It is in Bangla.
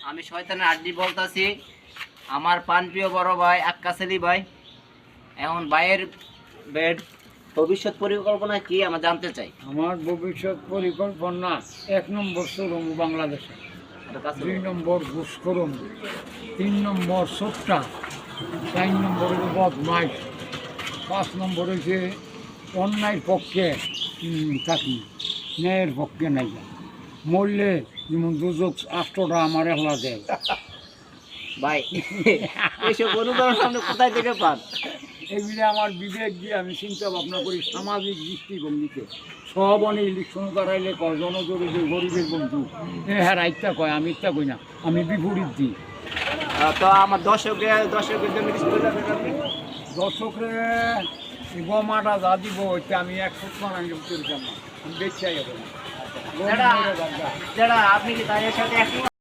আমি শয়তানের আড্ডি বলতাছি। আমার প্রাণপ্রিয় বড় ভাই আক্কাস আলী ভাই, এখন ভাইয়ের বেড ভবিষ্যৎ পরিকল্পনা কি আমরা জানতে চাই। আমার ভবিষ্যৎ পরিকল্পনা 1 নম্বর শোরুম বাংলাদেশে, 2 নম্বর ঘুষখোরম, 3 নম্বর সোট্টা, 4 নম্বর হলো বদমাইশ, 5 নম্বর হচ্ছে অন্যায়ের পক্ষে থাকি, ন্যায়ের পক্ষে নাই। মরলে যেমন দুজক আষ্টটা আমার এহলা দেয়। ভাই এইসব অনুদান আপনি কোথায় থেকে পান? এগুলি আমার বিবেক দিয়ে আমি চিন্তা ভাবনা করি সামাজিক দৃষ্টিভঙ্গিতে। সব অনেক ইলেকশন করাইলে কয় জনজরুরি গরিবের বন্ধু, হ্যাঁ রাইটটা কয়, আমি ইত্যা কই না, আমি বিপরীত দিই। তো আমার দর্শকের জন্য কিছু বলে দেবেন আপনি? দর্শকরে গমাটা যা দিব ওইটা আমি 100 মান আমি করতাম না, আমি বেচাই যাবো না। যারা আপনি কি তাদের সাথে একমত?